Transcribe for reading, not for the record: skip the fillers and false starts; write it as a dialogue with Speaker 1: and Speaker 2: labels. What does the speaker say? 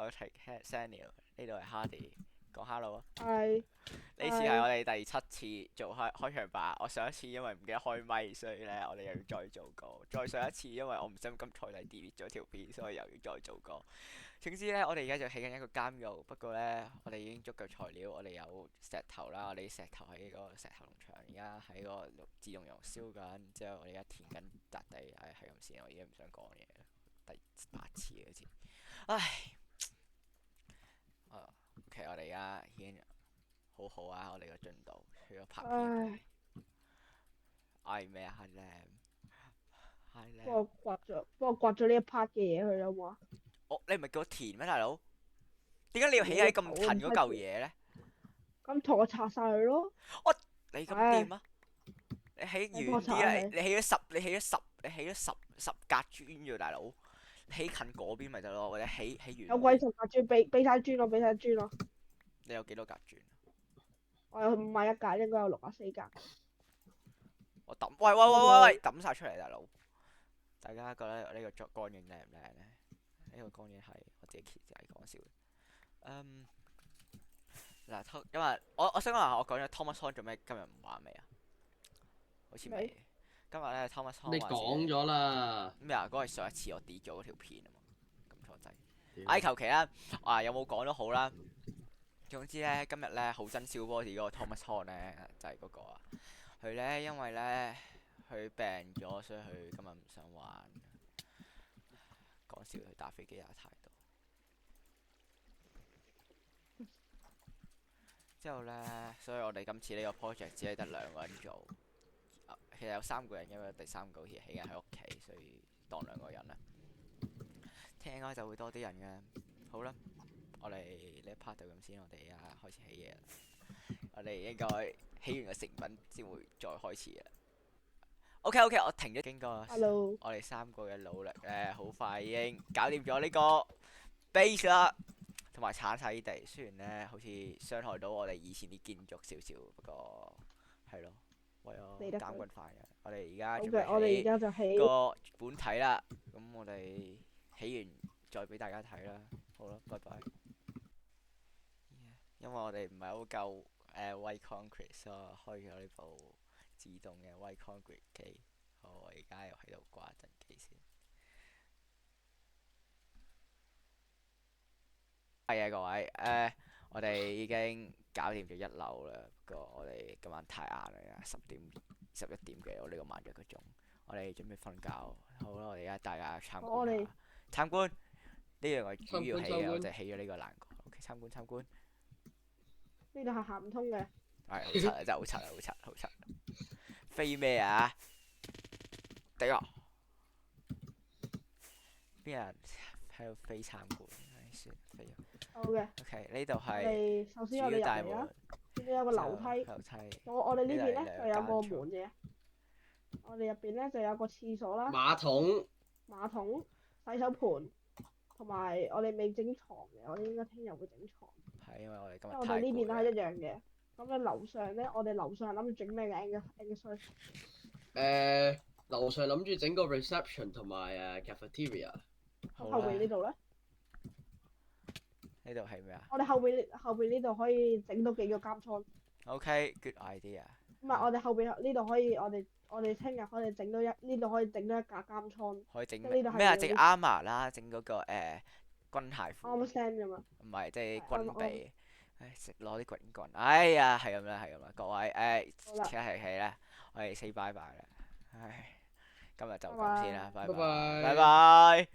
Speaker 1: 我係 Samuel，呢度係 Hardy，講 hello 啊！
Speaker 2: 係
Speaker 1: 呢次係我哋第7次做開場白，我上一次因為唔記得開咪，所以咧我哋又要再做過。再上一次因為我唔小心咁彩禮 delete 咗條片，所以又要再做過。總之咧，我哋而家就起緊一個監獄，不過咧我哋已經足夠材料，我哋有石頭啦，我哋啲石頭喺嗰個石頭農場，而家喺個自動爐燒緊，之後我哋而家填緊笪地，唉係咁先，我已經唔想講嘢啦，第8次嘅次，唉。OK，我哋而家已經好好啊！我哋個進度，除咗拍片，
Speaker 2: 唉，
Speaker 1: 嗌咩啊？Hi
Speaker 2: 幫
Speaker 1: Lam，
Speaker 2: 我刮咗呢一 part 嘅嘢去好冇啊？
Speaker 1: 你唔係叫我填咩，大佬？點解你要起
Speaker 2: 你個
Speaker 1: 喺咁
Speaker 2: 頭咁閪
Speaker 1: 近嗰嚿
Speaker 2: 攰，
Speaker 1: 嘢咧？
Speaker 2: 咁同我拆晒佢咯。
Speaker 1: 你咁
Speaker 2: 唉，
Speaker 1: 掂啊？你起
Speaker 2: 你幫我
Speaker 1: 遠啲啊！
Speaker 2: 拆下佢。
Speaker 1: 你起咗十格磚啫，大佬。你起近嗰邊咪得咯，或者起遠
Speaker 2: 有鬼
Speaker 1: 啲。
Speaker 2: 十格磚，俾晒磚我，俾晒磚我。
Speaker 1: 你有幾多格磚？
Speaker 2: 我有51格，應該有64格。
Speaker 1: 我抌，喂喂喂喂喂，抌晒出嚟，大佬！大家覺得呢個光影靚唔靚咧？呢個光影係我自己講笑。嗱，因為我想講下，我講咗 Thomas Hong 做咩今日唔玩未啊？好似未。
Speaker 2: 未
Speaker 1: 今日咧 Thomas
Speaker 3: 你
Speaker 1: Hong 話事
Speaker 3: 講咗啦，
Speaker 1: 咩啊？嗰個係上一次我 delete 咗嗰條片啊嘛，撳錯掣。
Speaker 3: 屌
Speaker 1: 唉，求其啦，有冇講都好啦。總之咧，今日咧好憎小波士嗰個 Thomas Hong 咧，就係嗰個啊。佢咧因為咧佢病咗，所以佢今日唔想玩。講笑，佢打飛機打太多。之後呢，所以我哋今次呢個 project 只係得2個人做，其實有3個人，因為第3個好似起緊喺屋企，所以當2個人啦。聽應該就會多啲人嘅。好啦，我哋呢一 part 就咁先，我哋而家開始起嘢啦。我哋應該起完個成品先會再開始嘅。OK，我停咗經過
Speaker 2: ，hello，
Speaker 1: 我哋3個嘅努力咧，好快已經搞掂咗呢個 base 啦。同埋鏟晒啲地，雖然咧好似傷害到我哋以前啲建築少少，不過係咯，為咗減軍費嘅。我哋而家
Speaker 2: 好
Speaker 1: 準
Speaker 2: 嘅，我哋而
Speaker 1: 備起
Speaker 2: 家就起。
Speaker 1: 個本體啦，咁我哋起完再俾大家睇啦。好啦，拜拜。因為我哋唔係好夠white concrete，所以我開咗呢部自動嘅 white concrete 機。好，我而家又喺度掛陣機先。係啊，各位，我哋已經搞掂咗1樓啦。不過我哋今晚太晏啦，10點11點幾，我呢個慢咗1個鐘。我哋準備瞓覺。好啦，我哋而家大家參
Speaker 2: 我哋
Speaker 1: 觀下。參觀呢樣係主要起嘅，
Speaker 3: 參觀
Speaker 1: 我就起咗呢個欄杆。OK，參觀。
Speaker 2: 呢度係行唔通嘅。
Speaker 1: 係好柒啊！真係好柒啊！好柒。飛咩啊？頂啊！邊有人喺度飛參觀？唉，算飛咗。
Speaker 2: 好嘅，OK，
Speaker 1: 呢度
Speaker 2: 我
Speaker 1: 係
Speaker 2: 哋首
Speaker 1: 主
Speaker 2: 先我哋入
Speaker 1: 要大
Speaker 2: 嚟啦，
Speaker 1: 門。
Speaker 2: 見到有個樓梯。
Speaker 1: 樓梯。
Speaker 2: 我哋呢邊咧
Speaker 1: 呢度係
Speaker 2: 就有個
Speaker 1: 2間
Speaker 2: 門嘅，我哋入邊咧就有個廁所啦、
Speaker 3: 馬桶
Speaker 2: 馬桶、洗手盤，同埋我哋未整床嘅，我哋應該聽日會整床。
Speaker 1: 係因為我哋今
Speaker 2: 因為我哋
Speaker 1: 日太
Speaker 2: 呢邊都係一
Speaker 1: 攰啦。
Speaker 2: 樣嘅。咁咧樓上咧，我哋樓上諗住整咩嘅 Angus？
Speaker 3: 樓上諗住整個 reception 同埋cafeteria。
Speaker 2: 咁
Speaker 1: 好啦，
Speaker 2: 後邊呢度咧，
Speaker 1: 呢度係咩啊
Speaker 2: 我哋後邊呢度可以整到幾個監倉。
Speaker 1: ？OK，good idea。
Speaker 2: 唔係，我哋後邊呢度可以，我哋聽日可以整到呢度可以整到一架監倉，
Speaker 1: 可以整
Speaker 2: 即係呢度係
Speaker 1: 咩啊？整
Speaker 2: 啲
Speaker 1: armor 啦，整嗰個軍械褲，arm
Speaker 2: stand 㗎嘛。
Speaker 1: 唔係即係
Speaker 2: 係
Speaker 1: 軍
Speaker 2: arm
Speaker 1: 備。唉，攞啲棍。哎呀，係咁啦，各位
Speaker 2: 好啦，
Speaker 1: 係啦，我哋 say bye bye 啦。唉，今日就
Speaker 2: 拜
Speaker 1: 咁先啦，
Speaker 2: 拜。
Speaker 1: 拜
Speaker 3: 拜拜
Speaker 1: 拜。